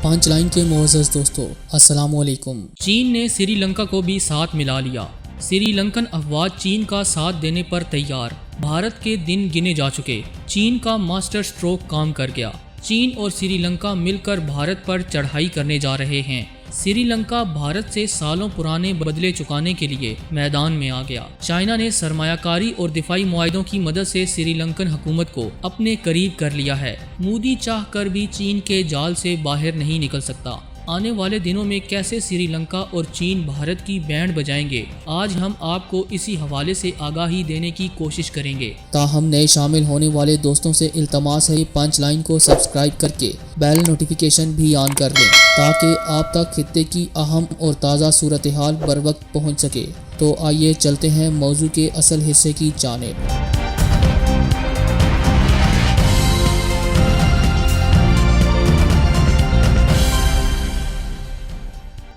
پانچ لائن کے معزز دوستو، السلام علیکم۔ چین نے سری لنکا کو بھی ساتھ ملا لیا۔ سری لنکن افواج چین کا ساتھ دینے پر تیار۔ بھارت کے دن گنے جا چکے۔ چین کا ماسٹر سٹروک کام کر گیا۔ چین اور سری لنکا مل کر بھارت پر چڑھائی کرنے جا رہے ہیں۔ سری لنکا بھارت سے سالوں پرانے بدلے چکانے کے لیے میدان میں آ گیا۔ چائنا نے سرمایہ کاری اور دفاعی معاہدوں کی مدد سے سری لنکن حکومت کو اپنے قریب کر لیا ہے۔ مودی چاہ کر بھی چین کے جال سے باہر نہیں نکل سکتا۔ آنے والے دنوں میں کیسے سری لنکا اور چین بھارت کی بینڈ بجائیں گے، آج ہم آپ کو اسی حوالے سے آگاہی دینے کی کوشش کریں گے۔ تاہم نئے شامل ہونے والے دوستوں سے التماس ہے پانچ لائن کو سبسکرائب کر کے بیل نوٹیفیکیشن بھی آن کر لیں تاکہ آپ تک خطے کی اہم اور تازہ صورتحال بر وقت پہنچ سکے۔ تو آئیے چلتے ہیں موضوع کے اصل حصے کی جانب۔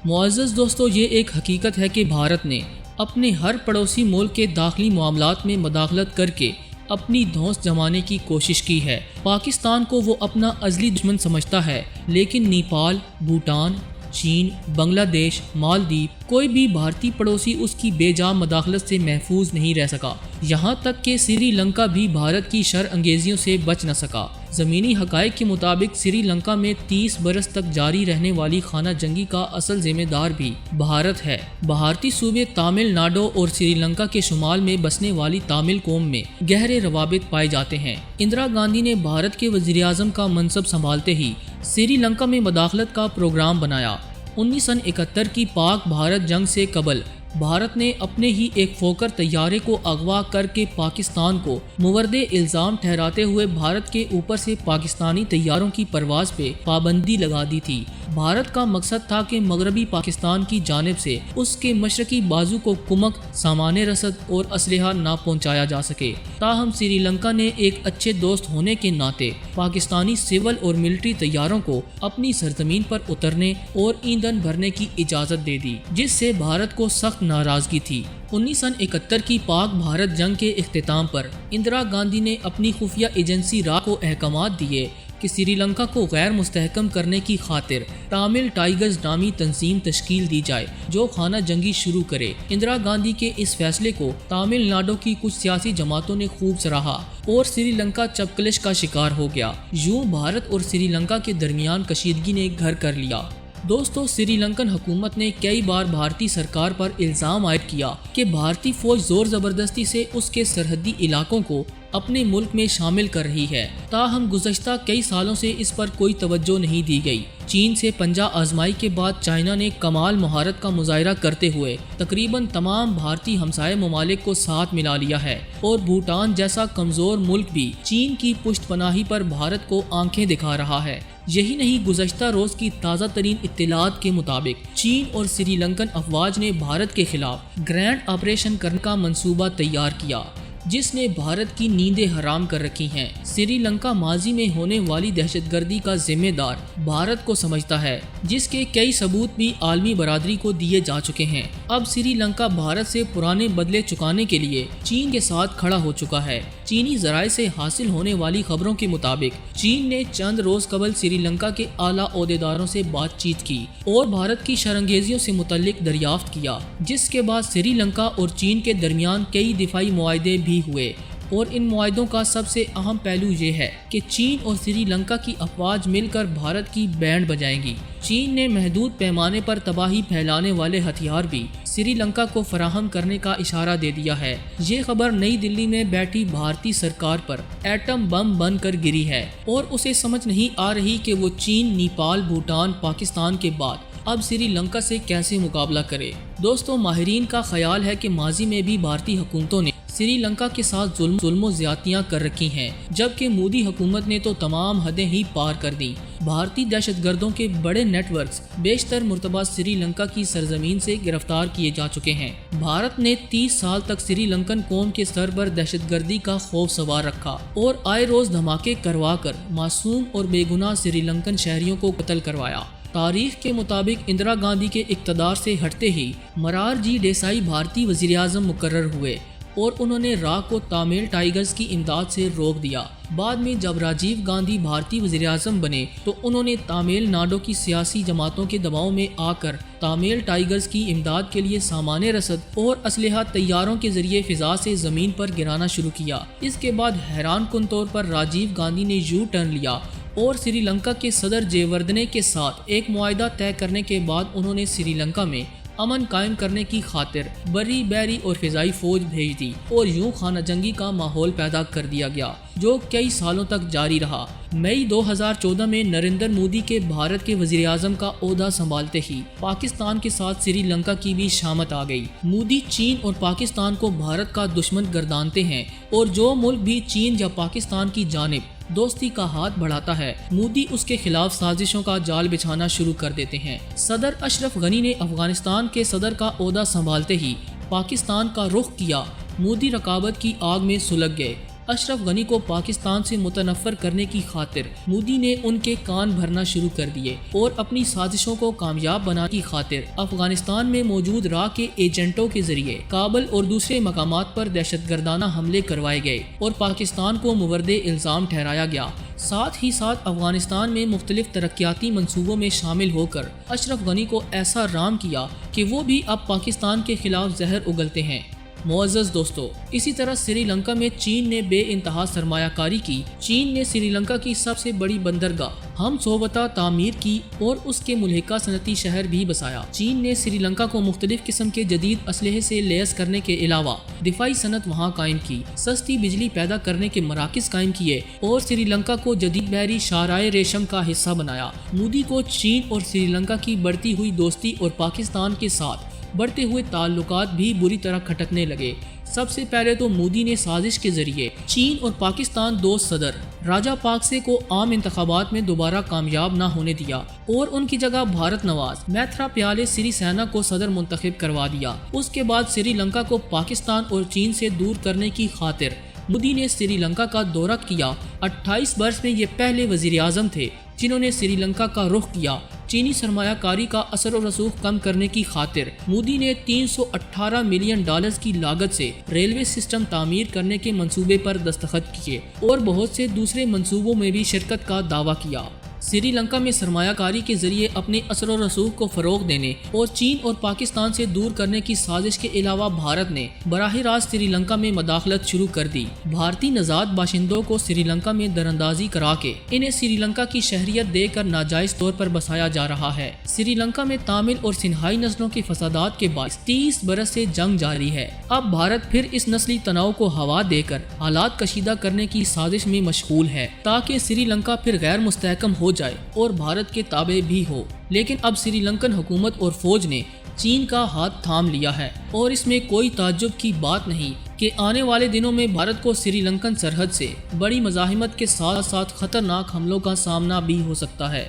معزز دوستو، یہ ایک حقیقت ہے کہ بھارت نے اپنے ہر پڑوسی ملک کے داخلی معاملات میں مداخلت کر کے اپنی دھونس جمانے کی کوشش کی ہے۔ پاکستان کو وہ اپنا ازلی دشمن سمجھتا ہے، لیکن نیپال، بھوٹان، چین، بنگلہ دیش، مالدیپ، کوئی بھی بھارتی پڑوسی اس کی بے جا مداخلت سے محفوظ نہیں رہ سکا۔ یہاں تک کہ سری لنکا بھی بھارت کی شر انگیزیوں سے بچ نہ سکا۔ زمینی حقائق کے مطابق سری لنکا میں 30 برس تک جاری رہنے والی خانہ جنگی کا اصل ذمہ دار بھی بھارت ہے۔ بھارتی صوبے تامل ناڈو اور سری لنکا کے شمال میں بسنے والی تامل قوم میں گہرے روابط پائے جاتے ہیں۔ اندرا گاندھی نے بھارت کے وزیر اعظم کا منصب سنبھالتے ہی سری لنکا میں مداخلت کا پروگرام بنایا۔ 1971 کی پاک بھارت جنگ سے قبل بھارت نے اپنے ہی ایک فوکر طیارے کو اغوا کر کے پاکستان کو مورد الزام ٹھہراتے ہوئے بھارت کے اوپر سے پاکستانی طیاروں کی پرواز پہ پابندی لگا دی تھی۔ بھارت کا مقصد تھا کہ مغربی پاکستان کی جانب سے اس کے مشرقی بازو کو کمک، سامان رسد اور اسلحہ نہ پہنچایا جا سکے۔ تاہم سری لنکا نے ایک اچھے دوست ہونے کے ناطے پاکستانی سول اور ملٹری طیاروں کو اپنی سرزمین پر اترنے اور ایندھن بھرنے کی اجازت دے دی، جس سے بھارت کو سخت ناراضگی تھی۔ 1971 کی پاک بھارت جنگ کے اختتام پر اندرا گاندھی نے اپنی خفیہ ایجنسی را کو احکامات دیے کہ سری لنکا کو غیر مستحکم کرنے کی خاطر تامل ٹائیگرز نامی تنظیم تشکیل دی جائے جو خانہ جنگی شروع کرے۔ اندرا گاندھی کے اس فیصلے کو تامل ناڈو کی کچھ سیاسی جماعتوں نے خوب سراہا اور سری لنکا چپکلش کا شکار ہو گیا۔ یوں بھارت اور سری لنکا کے درمیان کشیدگی نے گھر کر لیا۔ دوستو، سری لنکن حکومت نے کئی بار بھارتی سرکار پر الزام عائد کیا کہ بھارتی فوج زور زبردستی سے اس کے سرحدی علاقوں کو اپنے ملک میں شامل کر رہی ہے۔ تاہم گزشتہ کئی سالوں سے اس پر کوئی توجہ نہیں دی گئی۔ چین سے پنجہ آزمائی کے بعد چائنا نے کمال مہارت کا مظاہرہ کرتے ہوئے تقریباً تمام بھارتی ہمسائے ممالک کو ساتھ ملا لیا ہے، اور بھوٹان جیسا کمزور ملک بھی چین کی پشت پناہی پر بھارت کو آنکھیں دکھا رہا ہے۔ یہی نہیں، گزشتہ روز کی تازہ ترین اطلاعات کے مطابق چین اور سری لنکن افواج نے بھارت کے خلاف گرینڈ آپریشن کرنے کا منصوبہ تیار کیا، جس نے بھارت کی نیندیں حرام کر رکھی ہیں۔ سری لنکا ماضی میں ہونے والی دہشت گردی کا ذمہ دار بھارت کو سمجھتا ہے، جس کے کئی ثبوت بھی عالمی برادری کو دیے جا چکے ہیں۔ اب سری لنکا بھارت سے پرانے بدلے چکانے کے لیے چین کے ساتھ کھڑا ہو چکا ہے۔ چینی ذرائع سے حاصل ہونے والی خبروں کے مطابق چین نے چند روز قبل سری لنکا کے اعلیٰ عہدیداروں سے بات چیت کی اور بھارت کی شرانگیزیوں سے متعلق دریافت کیا، جس کے بعد سری لنکا اور چین کے درمیان کئی دفاعی معاہدے بھی ہوئے۔ اور ان معاہدوں کا سب سے اہم پہلو یہ ہے کہ چین اور سری لنکا کی افواج مل کر بھارت کی بینڈ بجائیں گی۔ چین نے محدود پیمانے پر تباہی پھیلانے والے ہتھیار بھی سری لنکا کو فراہم کرنے کا اشارہ دے دیا ہے۔ یہ خبر نئی دلی میں بیٹھی بھارتی سرکار پر ایٹم بم بن کر گری ہے، اور اسے سمجھ نہیں آ رہی کہ وہ چین، نیپال، بھوٹان، پاکستان کے بعد اب سری لنکا سے کیسے مقابلہ کرے۔ دوستو، ماہرین کا خیال ہے کہ ماضی میں بھی بھارتی حکومتوں نے سری لنکا کے ساتھ ظلم و زیادتیاں کر رکھی ہیں، جبکہ مودی حکومت نے تو تمام حدیں ہی پار کر دیں۔ بھارتی دہشت گردوں کے بڑے نیٹ ورکس بیشتر مرتبہ سری لنکا کی سرزمین سے گرفتار کیے جا چکے ہیں۔ بھارت نے 30 سال تک سری لنکن قوم کے سر پر دہشت گردی کا خوف سوار رکھا اور آئے روز دھماکے کروا کر معصوم اور بے گناہ سری لنکن شہریوں کو قتل کروایا۔ تاریخ کے مطابق اندرا گاندھی کے اقتدار سے ہٹتے ہی مرار جی دیسائی بھارتی وزیر اعظم مقرر ہوئے اور انہوں نے را کو تامل ٹائیگرز کی امداد سے روک دیا۔ بعد میں جب راجیو گاندھی بھارتی وزیر اعظم بنے تو انہوں نے تامل ناڈو کی سیاسی جماعتوں کے دباؤ میں آ کر تامل ٹائیگرز کی امداد کے لیے سامان رسد اور اسلحہ طیاروں کے ذریعے فضا سے زمین پر گرانا شروع کیا۔ اس کے بعد حیران کن طور پر راجیو گاندھی نے یو ٹرن لیا اور سری لنکا کے صدر جے وردھنے کے ساتھ ایک معاہدہ طے کرنے کے بعد انہوں نے سری لنکا میں امن قائم کرنے کی خاطر بری بحری اور فضائی فوج بھیج دی اور یوں خانہ جنگی کا ماحول پیدا کر دیا گیا جو کئی سالوں تک جاری رہا۔ مئی 2014 میں نریندر مودی کے بھارت کے وزیر اعظم کا عہدہ سنبھالتے ہی پاکستان کے ساتھ سری لنکا کی بھی شامت آ گئی۔ مودی چین اور پاکستان کو بھارت کا دشمن گردانتے ہیں اور جو ملک بھی چین یا پاکستان کی جانب دوستی کا ہاتھ بڑھاتا ہے مودی اس کے خلاف سازشوں کا جال بچھانا شروع کر دیتے ہیں۔ صدر اشرف غنی نے افغانستان کے صدر کا عہدہ سنبھالتے ہی پاکستان کا رخ کیا۔ مودی رقابت کی آگ میں سلگ گئے۔ اشرف غنی کو پاکستان سے متنفر کرنے کی خاطر مودی نے ان کے کان بھرنا شروع کر دیے اور اپنی سازشوں کو کامیاب بنانے کی خاطر افغانستان میں موجود را کے ایجنٹوں کے ذریعے کابل اور دوسرے مقامات پر دہشت گردانہ حملے کروائے گئے اور پاکستان کو مورد الزام ٹھہرایا گیا۔ ساتھ ہی ساتھ افغانستان میں مختلف ترقیاتی منصوبوں میں شامل ہو کر اشرف غنی کو ایسا رام کیا کہ وہ بھی اب پاکستان کے خلاف زہر اگلتے ہیں۔ معزز دوستو، اسی طرح سری لنکا میں چین نے بے انتہا سرمایہ کاری کی۔ چین نے سری لنکا کی سب سے بڑی بندرگاہ ہم صوبتا تعمیر کی اور اس کے ملحقہ صنعتی شہر بھی بسایا۔ چین نے سری لنکا کو مختلف قسم کے جدید اسلحے سے لیس کرنے کے علاوہ دفاعی صنعت وہاں قائم کی، سستی بجلی پیدا کرنے کے مراکز قائم کیے اور سری لنکا کو جدید بحری شاہراہ ریشم کا حصہ بنایا۔ مودی کو چین اور سری لنکا کی بڑھتی ہوئی دوستی اور پاکستان کے ساتھ بڑھتے ہوئے تعلقات بھی بری طرح کھٹکنے لگے۔ سب سے پہلے تو مودی نے سازش کے ذریعے چین اور پاکستان دوست صدر راجا پاکسے کو عام انتخابات میں دوبارہ کامیاب نہ ہونے دیا اور ان کی جگہ بھارت نواز میتھرا پیالے سری سینا کو صدر منتخب کروا دیا۔ اس کے بعد سری لنکا کو پاکستان اور چین سے دور کرنے کی خاطر مودی نے سری لنکا کا دورہ کیا۔ 28 برس میں یہ پہلے وزیر اعظم تھے جنہوں نے سری لنکا کا رخ کیا۔ چینی سرمایہ کاری کا اثر و رسوخ کم کرنے کی خاطر مودی نے $318 ملین کی لاگت سے ریلوے سسٹم تعمیر کرنے کے منصوبے پر دستخط کیے اور بہت سے دوسرے منصوبوں میں بھی شرکت کا دعویٰ کیا۔ سری لنکا میں سرمایہ کاری کے ذریعے اپنے اثر و رسوخ کو فروغ دینے اور چین اور پاکستان سے دور کرنے کی سازش کے علاوہ بھارت نے براہ راست سری لنکا میں مداخلت شروع کر دی۔ بھارتی نژاد باشندوں کو سری لنکا میں دراندازی کرا کے انہیں سری لنکا کی شہریت دے کر ناجائز طور پر بسایا جا رہا ہے۔ سری لنکا میں تامل اور سنہائی نسلوں کے فسادات کے باعث 30 برس سے جنگ جاری ہے۔ اب بھارت پھر اس نسلی تناؤ کو ہوا دے کر حالات کشیدہ کرنے کی سازش میں مشغول ہے تاکہ سری لنکا پھر غیر مستحکم ہو جائے اور بھارت کے تابع بھی ہو۔ لیکن اب سری لنکن حکومت اور فوج نے چین کا ہاتھ تھام لیا ہے اور اس میں کوئی تعجب کی بات نہیں کہ آنے والے دنوں میں بھارت کو سری لنکن سرحد سے بڑی مزاحمت کے ساتھ ساتھ خطرناک حملوں کا سامنا بھی ہو سکتا ہے۔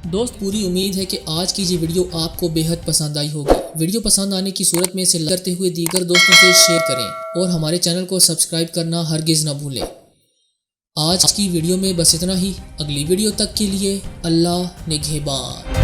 دوست، پوری امید ہے کہ آج کی یہ ویڈیو آپ کو بے حد پسند آئی ہوگی۔ ویڈیو پسند آنے کی صورت میں اسے لائک کرتے ہوئے دیگر دوستوں سے شیئر کریں اور ہمارے چینل کو سبسکرائب کرنا ہرگز نہ بھولیں۔ آج کی ویڈیو میں بس اتنا ہی۔ اگلی ویڈیو تک کے لیے اللہ نگہبان۔